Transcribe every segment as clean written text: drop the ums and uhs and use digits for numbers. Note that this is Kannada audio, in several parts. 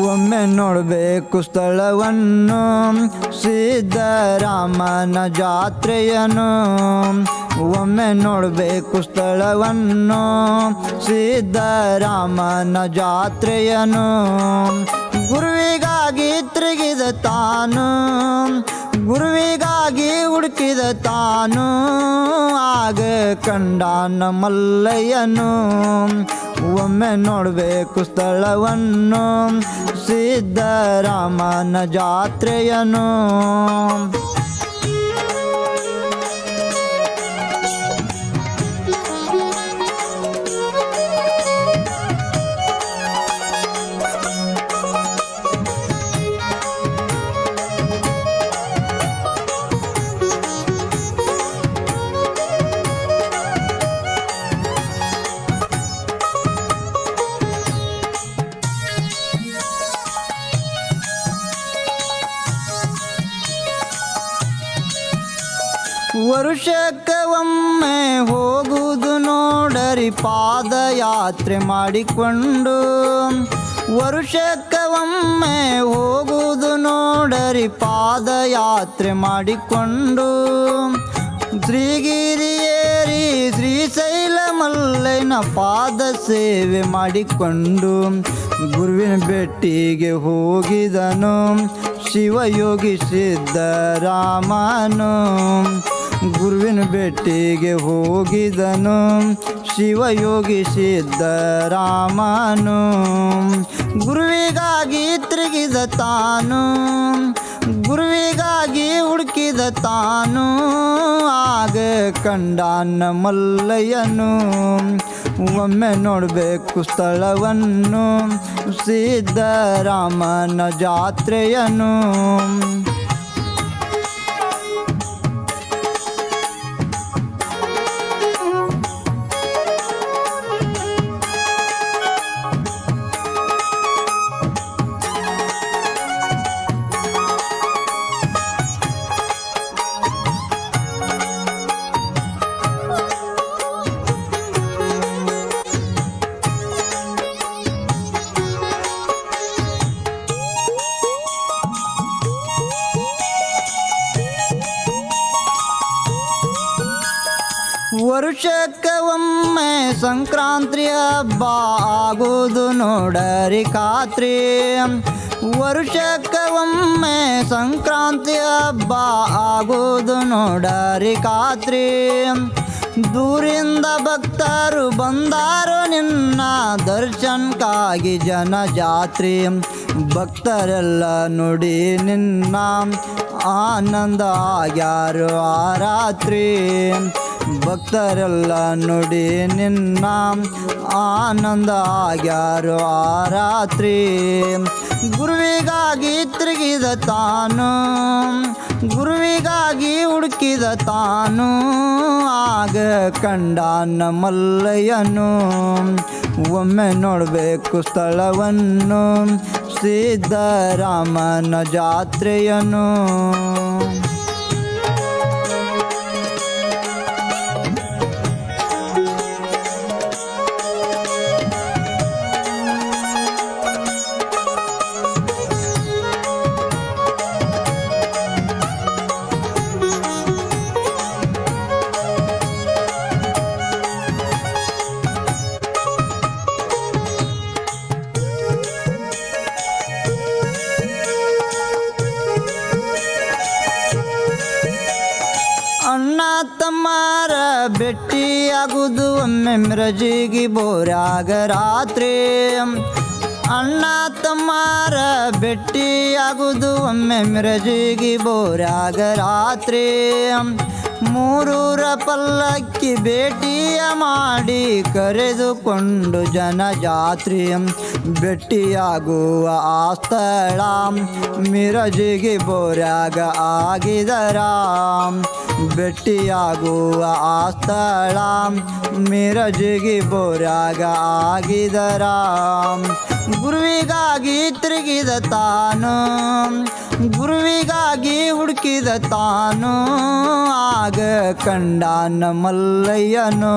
ಒಮ್ಮೆ ನೋಡಬೇಕು ಸ್ಥಳವನ್ನು ಸಿದ್ದರಾಮನ ಜಾತ್ರೆಯನ್ನು. ಒಮ್ಮೆ ನೋಡಬೇಕು ಸ್ಥಳವನ್ನು ಸಿದ್ದರಾಮನ ಜಾತ್ರೆಯನ್ನು. ಗುರುವಿಗಾಗಿ ತಿರುಗಿದ ತಾನು, ಗುರುವಿಗಾಗಿ ಹುಡುಕಿದ ತಾನು, ಆಗ ಕಂಡಾನ ಮಲ್ಲಯ್ಯನು. ಒಮ್ಮೆ ನೋಡಬೇಕು ಸ್ಥಳವನ್ನು ಸಿದ್ದರಾಮನ ಜಾತ್ರೆಯನ್ನು. ವರುಷಕ್ಕೆ ಒಮ್ಮೆ ಹೋಗುವುದು ನೋಡರಿ ಪಾದಯಾತ್ರೆ ಮಾಡಿಕೊಂಡು. ವರುಷಕ್ಕೆ ಒಮ್ಮೆ ಹೋಗುವುದು ನೋಡರಿ ಪಾದಯಾತ್ರೆ ಮಾಡಿಕೊಂಡು. ಶ್ರೀಗಿರಿಯೇರಿ ಶ್ರೀಶೈಲ ಮಲ್ಲಯ್ಯನ ಪಾದ ಸೇವೆ ಮಾಡಿಕೊಂಡು. ಗುರುವಿನ ಭೇಟಿಗೆ ಹೋಗಿದನು ಶಿವಯೋಗಿ ಸಿದ್ದರಾಮನು. ಗುರುವಿನ ಭೇಟಿಗೆ ಹೋಗಿದನು ಶಿವಯೋಗಿ ಸಿದ್ದರಾಮನು. ಗುರುವಿಗಾಗಿ ತಿರುಗಿದ ತಾನು, ಗುರುವಿಗಾಗಿ ಹುಡುಕಿದ ತಾನು, ಆಗ ಕಂಡಾನ ಮಲ್ಲಯ್ಯನು. ಒಮ್ಮೆ ನೋಡಬೇಕು ಸ್ಥಳವನ್ನು ಸಿದ್ದರಾಮನ ಜಾತ್ರೆಯನ್ನು. ವರುಷಕ್ಕೆ ಒಮ್ಮೆ ಸಂಕ್ರಾಂತಿ ಹಬ್ಬ ಆಗುವುದು ನೋಡರಿ ಖಾತ್ರಿ. ವರುಷಕ್ಕೆ ಒಮ್ಮೆ ಸಂಕ್ರಾಂತಿ ಹಬ್ಬ ಆಗುವುದು ನೋಡರಿ ಖಾತ್ರಿ. ದೂರಿಂದ ಭಕ್ತರು ಬಂದಾರು ನಿನ್ನ ದರ್ಶನಕ್ಕಾಗಿ ಜನ ಜಾತ್ರೆ. ಭಕ್ತರೆಲ್ಲ ನೋಡಿ ನಿನ್ನ ಆನಂದ ಆಗ್ಯಾರು ಆ ರಾತ್ರಿ. ಭಕ್ತರೆಲ್ಲ ನೋಡಿ ನಿನ್ನ ಆನಂದ ಆಗ್ಯಾರು ಆ ರಾತ್ರಿ. ಗುರುವಿಗಾಗಿ ತಿರುಗಿದ ತಾನು, ಗುರುವಿಗಾಗಿ ಹುಡುಕಿದ ತಾನು, ಆಗ ಕಂಡಾನ ಮಲ್ಲಯ್ಯನು. ಒಮ್ಮೆ ನೋಡಬೇಕು ಸ್ಥಳವನ್ನು ಸಿದ್ದರಾಮನ ಜಾತ್ರೆಯನ್ನು. ಅಣ್ಣ ತಮ್ಮರ ಭೇಟಿಯಾಗುವುದು ಒಮ್ಮೆ ಮಿರಜಿಗಿ ಬೋರ್ಯಾಗ ರಾತ್ರಿ. ಅಣ್ಣ ತಮ್ಮರ ಭೇಟಿಯಾಗುವುದು ಒಮ್ಮೆ ಮಿರಜಿಗಿ ಬೋರ್ಯಾಗ ರಾತ್ರಿ. ಮೂರೂರ ಪಲ್ಲಕ್ಕಿ ಭೇಟಿಯ ಮಾಡಿ ಕರೆದುಕೊಂಡು ಜನಜಾತ್ರೆ ಭೇಟಿಯಾಗುವ ಆ ಸ್ಥಳ ಮಿರಜಿಗೆ ಬೋರ್ಯಾಗ ಆಗಿದರ ಭೇಟಿಯಾಗುವ ಆ ಸ್ಥಳ ಮಿರಜಿಗೆ ಬೋರ್ಯಾಗ ಆಗಿದರ ಗುರುವಿಗಾಗಿ ತಿರುಗಿದ ತಾನು ಗುರುವಿಗಾಗಿ ಹುಡುಕಿದ ತಾನು ಆಗ ಕಂಡಾನ ಮಲ್ಲಯ್ಯನು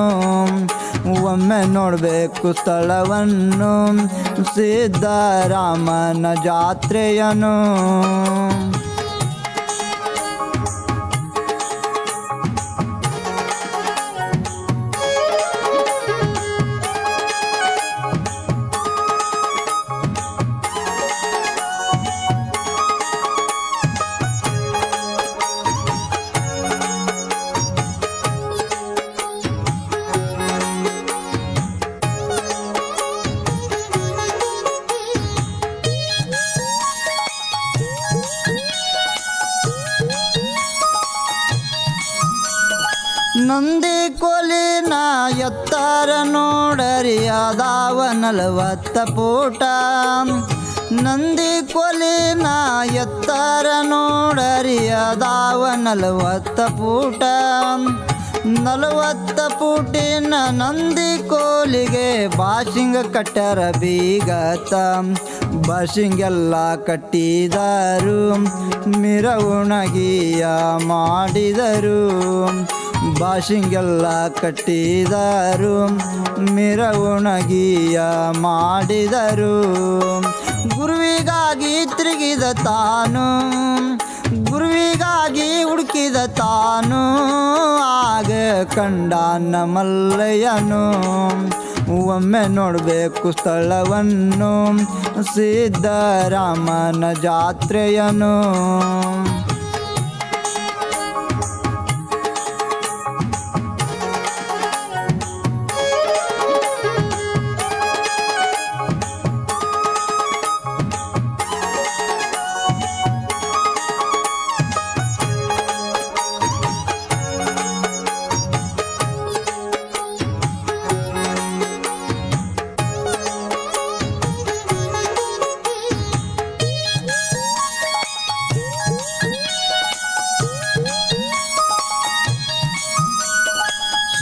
ಒಮ್ಮೆ ನೋಡಬೇಕು ಸ್ಥಳವನ್ನು ಸಿದ್ದರಾಮನ ಜಾತ್ರೆಯನು ನಂದಿ ಕೋಲಿನ ಎತ್ತರ ನೋಡರಿ ಅದಾವ 40 ಫೂಟ ನಂದಿ ಕೋಲಿನ ಎತ್ತರ ನೋಡರಿ ಅದಾವ 40 ಫೂಟ 40 ಫೂಟಿನ ನಂದಿ ಕೋಲಿಗೆ ಬಾಶಿಂಗ ಕಟ್ಟರ ಬೀಗತ ಬಾಶಿಂಗೆಲ್ಲ ಕಟ್ಟಿದರು ಮಿರವಣಿಗೆಯ ಮಾಡಿದರು ಬಾಶಿಂಗೆಲ್ಲ ಕಟ್ಟಿದರು ಮಿರವಣಿಗೆಯ ಮಾಡಿದರು ಗುರುವಿಗಾಗಿ ತಿರುಗಿದ ತಾನು ಗುರುವಿಗಾಗಿ ಹುಡುಕಿದ ತಾನು ಆಗ ಕಂಡಾನ ಮಲ್ಲಯ್ಯನು ಒಮ್ಮೆ ನೋಡಬೇಕು ಸ್ಥಳವನ್ನು ಸಿದ್ದರಾಮನ ಜಾತ್ರೆಯನು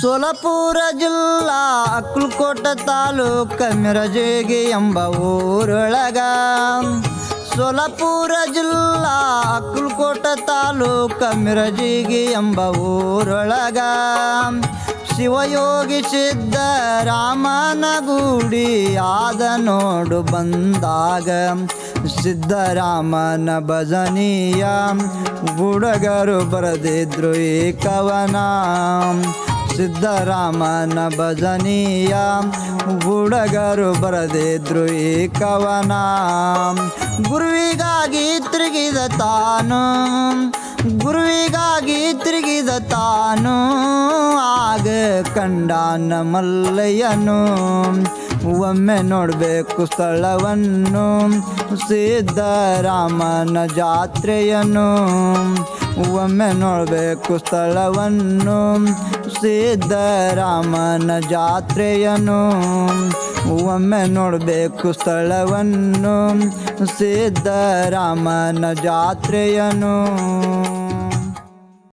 ಸೋಲಾಪುರ ಜಿಲ್ಲಾ ಅಕ್ಕಲಕೋಟ ತಾಲೂಕ ಮಿರಜಿಗಿ ಎಂಬ ಊರೊಳಗ ಸೋಲಾಪುರ ಜಿಲ್ಲಾ ಅಕ್ಕಲಕೋಟ ತಾಲೂಕ ಮಿರಜಿಗಿ ಎಂಬ ಊರೊಳಗ ಶಿವಯೋಗಿ ಸಿದ್ದರಾಮನ ಗುಡಿ ಆದ ನೋಡು ಬಂದಾಗ ಸಿದ್ದರಾಮನ ಭಜನೀಯ ಹುಡುಗರು ಬರೆದಿದ್ರು ಈ ಕವನ ಸಿದ್ದರಾಮನ ಭಜನೀಯ ಹುಡುಗರು ಬರೆದಿದ್ರು ಈ ಕವನ ಗುರುವಿಗಾಗಿ ತಿರುಗಿದ ತಾನು ಗುರುವಿಗಾಗಿ ತಿರುಗಿದ ತಾನು ಆಗ ಕಂಡಾನ ಮಲ್ಲಯ್ಯನು ಒಮ್ಮೆ ನೋಡಬೇಕು ಸ್ಥಳವನ್ನು ಸಿದ್ದರಾಮನ ಜಾತ್ರೆಯನು ಒಮ್ಮೆ ನೋಡಬೇಕು ಸ್ಥಳವನ್ನು ಸಿದ್ದರಾಮನ ಜಾತ್ರೆಯನು ಒಮ್ಮೆ ನೋಡಬೇಕು ಸ್ಥಳವನ್ನು ಸಿದ್ದರಾಮನ ಜಾತ್ರೆಯನು